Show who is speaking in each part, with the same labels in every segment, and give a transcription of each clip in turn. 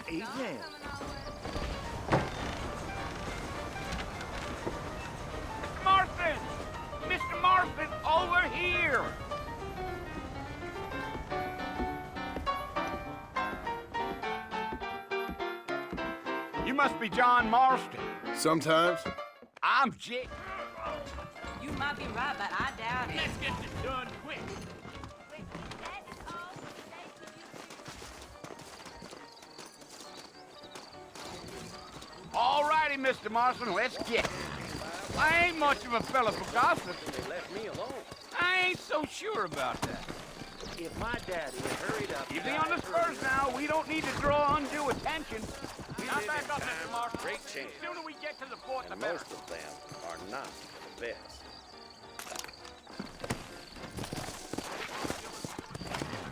Speaker 1: Amen.
Speaker 2: Mr. Marston! Mr. Marston, over here! You must be John Marston.
Speaker 3: Sometimes.
Speaker 2: I'm Jake.
Speaker 4: You might be right, but I doubt it.
Speaker 2: Let's get this done quick. All righty, Mr. Marston, let's get it. I ain't much of a fella for gossip.
Speaker 1: They left me alone.
Speaker 2: I ain't so sure about that.
Speaker 1: If my daddy had hurried up...
Speaker 2: You be on the spurs now. We don't need to draw undue attention. Now back up, Mr. Marston.
Speaker 1: Great chance.
Speaker 2: The sooner we get to the fort, the
Speaker 1: And
Speaker 2: better.
Speaker 1: most of them are not the best.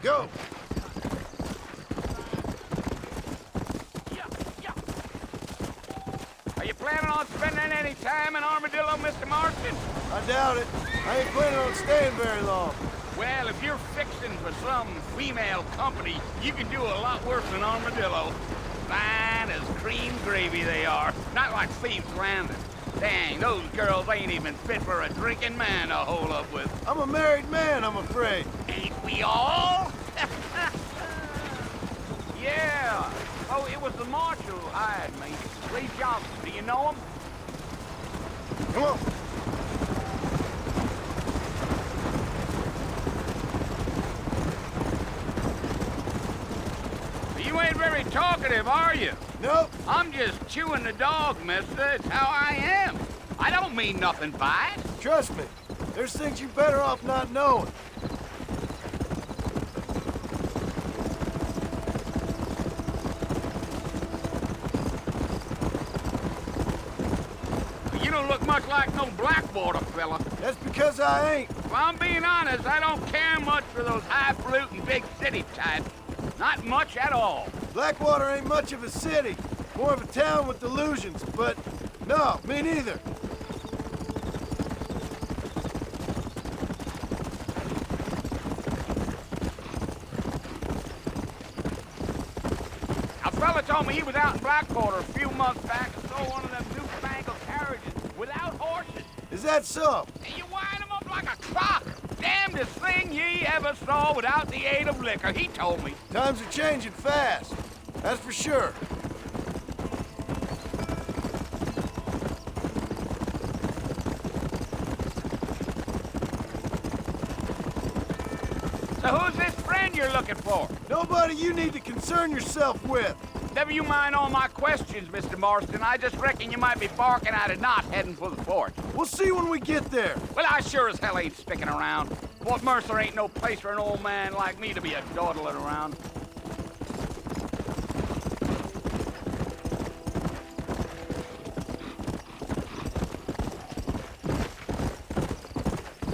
Speaker 3: Go!
Speaker 2: Are you planning on spending any time in Armadillo, Mr. Marston?
Speaker 3: I doubt it. I ain't planning on staying very long.
Speaker 2: Well, if you're fixing for some female company, you can do a lot worse than Armadillo. Fine as cream gravy they are. Not like Thieves Landing. Dang, those girls ain't even fit for a drinking man to hole up with.
Speaker 3: I'm a married man, I'm afraid.
Speaker 2: Ain't we all? Yeah. Oh, it was the marshal who hired me. Lee Johnson. Do you know him?
Speaker 3: Come on.
Speaker 2: You ain't very talkative, are you?
Speaker 3: Nope.
Speaker 2: I'm just chewing the dog, mister. It's how I am. I don't mean nothing by it.
Speaker 3: Trust me. There's things you better off not knowing.
Speaker 2: You don't look much like no Blackwater fella.
Speaker 3: That's because I ain't.
Speaker 2: If I'm being honest, I don't care much for those highfalutin big city types. Not much at all.
Speaker 3: Blackwater ain't much of a city. More of a town with delusions, but no, me neither.
Speaker 2: A fella told me he was out in Blackwater a few months back and saw one of them newfangled carriages without horses.
Speaker 3: Is that so?
Speaker 2: And you wind him up like a clock. Damnedest thing ye ever saw without the aid of liquor, he told me.
Speaker 3: Times are changing fast. That's for sure.
Speaker 2: So who's this friend you're looking for?
Speaker 3: Nobody you need to concern yourself with.
Speaker 2: Never you mind all my questions, Mr. Marston. I just reckon you might be barking at a knot heading for the fort.
Speaker 3: We'll see when we get there.
Speaker 2: Well, I sure as hell ain't sticking around. Fort Mercer ain't no place for an old man like me to be a dawdling around.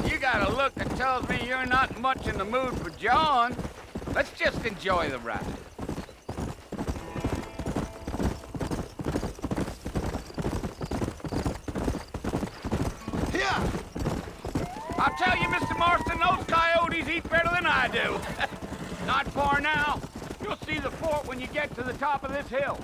Speaker 2: You got a look that tells me you're not much in the mood for John. Let's just enjoy the ride.
Speaker 3: Yeah.
Speaker 2: I'll tell you, Mr. Marston, those coyotes eat better than I do. Not far now. You'll see the fort when you get to the top of this hill.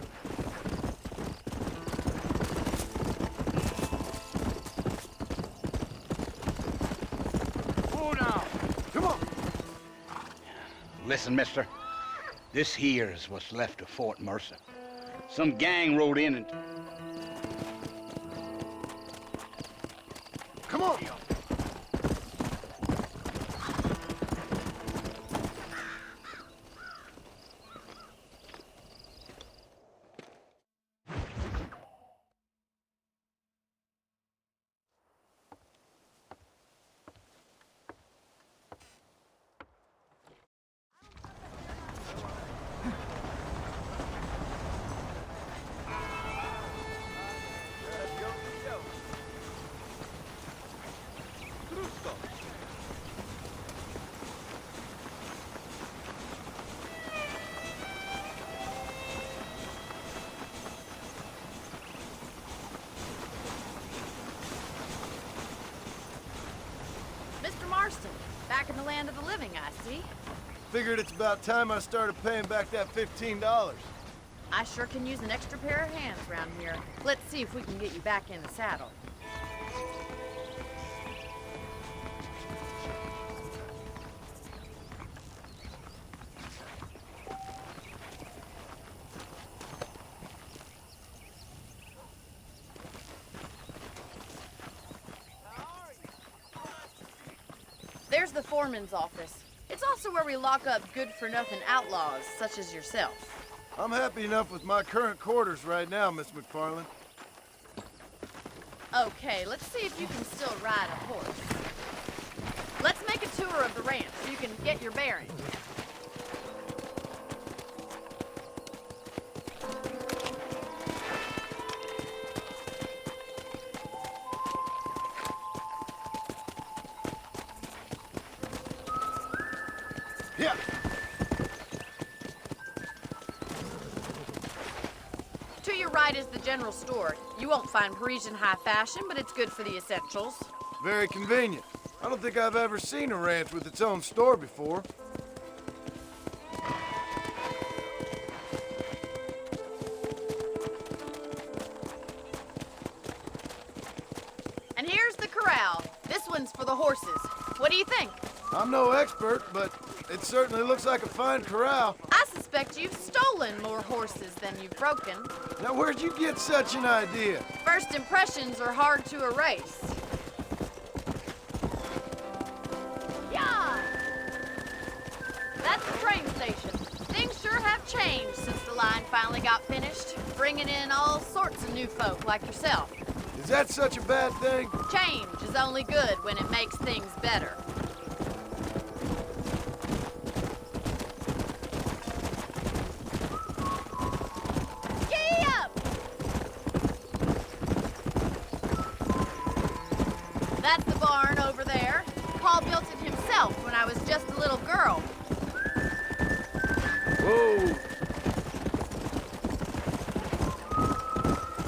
Speaker 2: Oh, now.
Speaker 3: Come on.
Speaker 2: Listen, mister. This here is what's left of Fort Mercer. Some gang rode in and...
Speaker 3: Come on.
Speaker 5: Mr. Marston, back in the land of the living, I see.
Speaker 3: Figured it's about time I started paying back that $15.
Speaker 5: I sure can use an extra pair of hands around here. Let's see if we can get you back in the saddle. There's the foreman's office. It's also where we lock up good-for-nothing outlaws, such as yourself.
Speaker 3: I'm happy enough with my current quarters right now, Miss McFarland.
Speaker 5: Okay, let's see if you can still ride a horse. Let's make a tour of the ranch so you can get your bearings.
Speaker 3: Yeah.
Speaker 5: To your right is the general store. You won't find Parisian high fashion, but it's good for the essentials.
Speaker 3: Very convenient. I don't think I've ever seen a ranch with its own store before.
Speaker 5: And here's the corral. This one's for the horses. What do you think?
Speaker 3: I'm no expert, but it certainly looks like a fine corral.
Speaker 5: I suspect you've stolen more horses than you've broken.
Speaker 3: Now, where'd you get such an idea?
Speaker 5: First impressions are hard to erase. Yeah! That's the train station. Things sure have changed since the line finally got finished, bringing in all sorts of new folk like yourself.
Speaker 3: Is that such a bad thing?
Speaker 5: Change is only good when it makes things better. That's the barn over there. Paul built it himself when I was just a little girl.
Speaker 3: Whoa.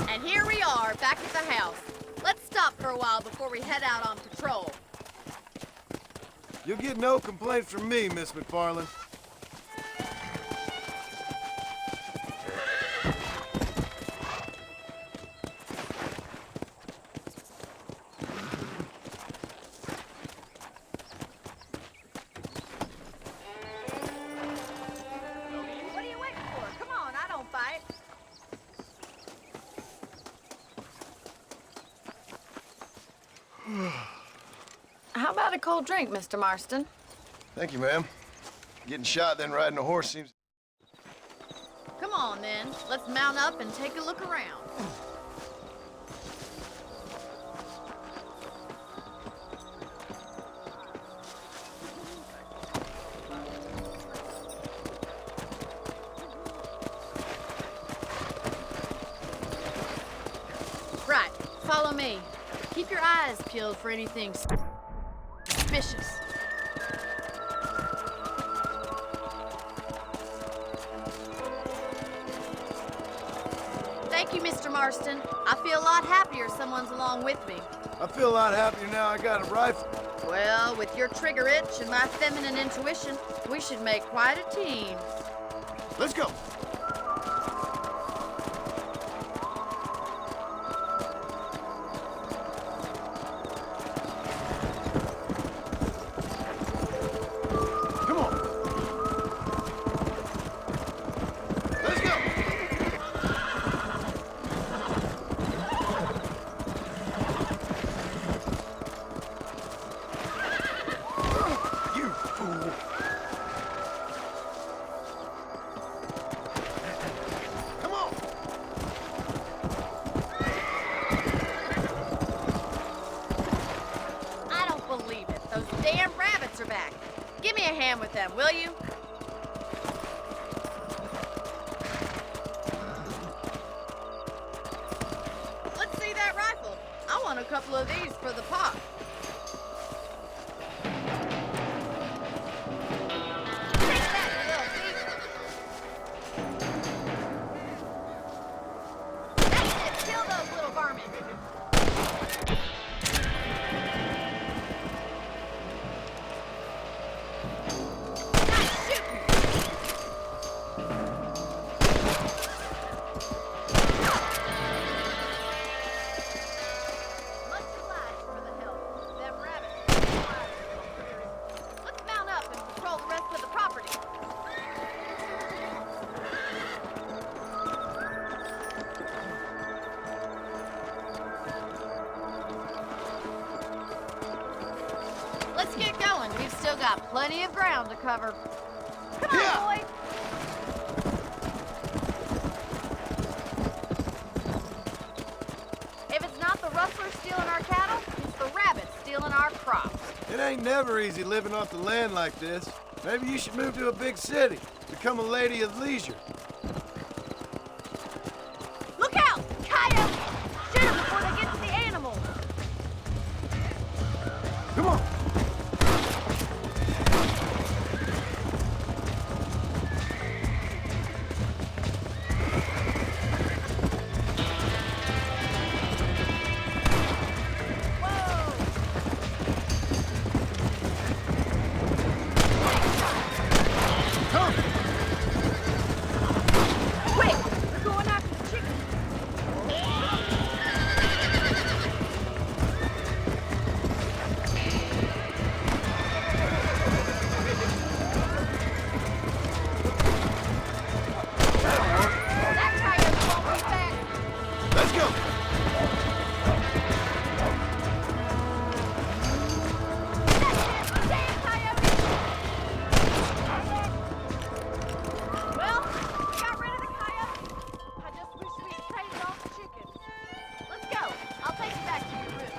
Speaker 5: And here we are, back at the house. Let's stop for a while before we head out on patrol.
Speaker 3: You'll get no complaints from me, Miss McFarland.
Speaker 5: What are you waiting for? Come on, I don't fight. How about a cold drink, Mr. Marston?
Speaker 3: Thank you, ma'am. Getting shot then riding a horse seems...
Speaker 5: Come on, then. Let's mount up and take a look around. Right. Follow me. Keep your eyes peeled for anything suspicious. Thank you, Mr. Marston. I feel a lot happier someone's along with me.
Speaker 3: I feel a lot happier now I got a rifle.
Speaker 5: Well, with your trigger itch and my feminine intuition, we should make quite a team.
Speaker 3: Let's go. Come on. Let's go. You fool. Come on.
Speaker 5: I don't believe it. Those damn rabbits are back. Give me a hand with them, will you? Let's see that rifle. I want a couple of these for the pot. Take that, you little thief. That's it. Kill those little varmints. Nice shooting. got plenty of ground to cover. Come on,
Speaker 3: Yeah.
Speaker 5: boy. If it's not the rustlers stealing our cattle, it's the rabbits stealing our crops.
Speaker 3: It ain't never easy living off the land like this. Maybe you should move to a big city. Become a lady of leisure.
Speaker 5: Look out! Coyotes! Shoot them before they get to the animals.
Speaker 3: Come on. Come.
Speaker 5: Quick! They're going after the chickens. That coyote won't be back.
Speaker 3: Let's go.
Speaker 5: That's it! Damn coyote! Well, we got rid of the coyote. I just wish we had traded off the chickens. Let's go. I'll take you back to your room.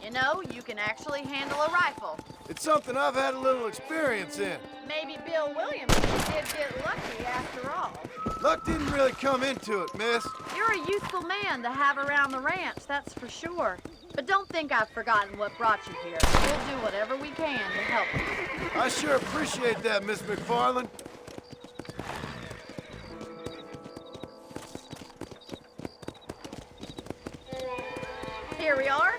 Speaker 5: You know, you can actually handle a rifle.
Speaker 3: It's something I've had a little experience in.
Speaker 5: Maybe Bill Williams did get lucky after all.
Speaker 3: Luck didn't really come into it, miss.
Speaker 5: You're a useful man to have around the ranch, that's for sure. But don't think I've forgotten what brought you here. We'll do whatever we can to help you.
Speaker 3: I sure appreciate that, Miss McFarland.
Speaker 5: Here we are.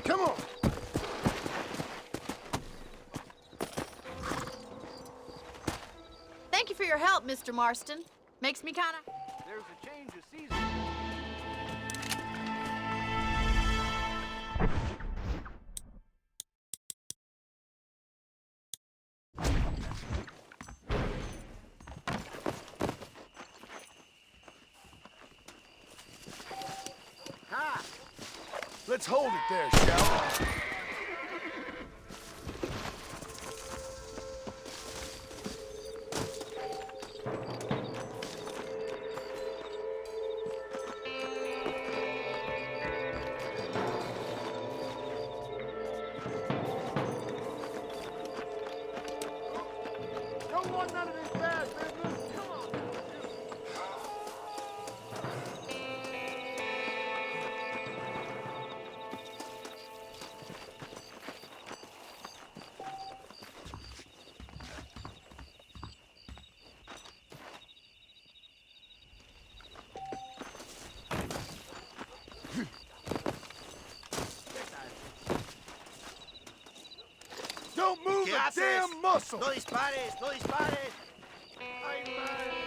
Speaker 3: Come on.
Speaker 5: Thank you for your help, Mr. Marston. Makes me kinda...
Speaker 2: There's a change of season.
Speaker 3: Let's hold it there, shall we? Don't want none of this bad business. Come on. Don't move
Speaker 1: ¿Qué
Speaker 3: a
Speaker 1: haces?
Speaker 3: damn muscle!
Speaker 1: No dispares, no dispares.
Speaker 3: Ay, madre.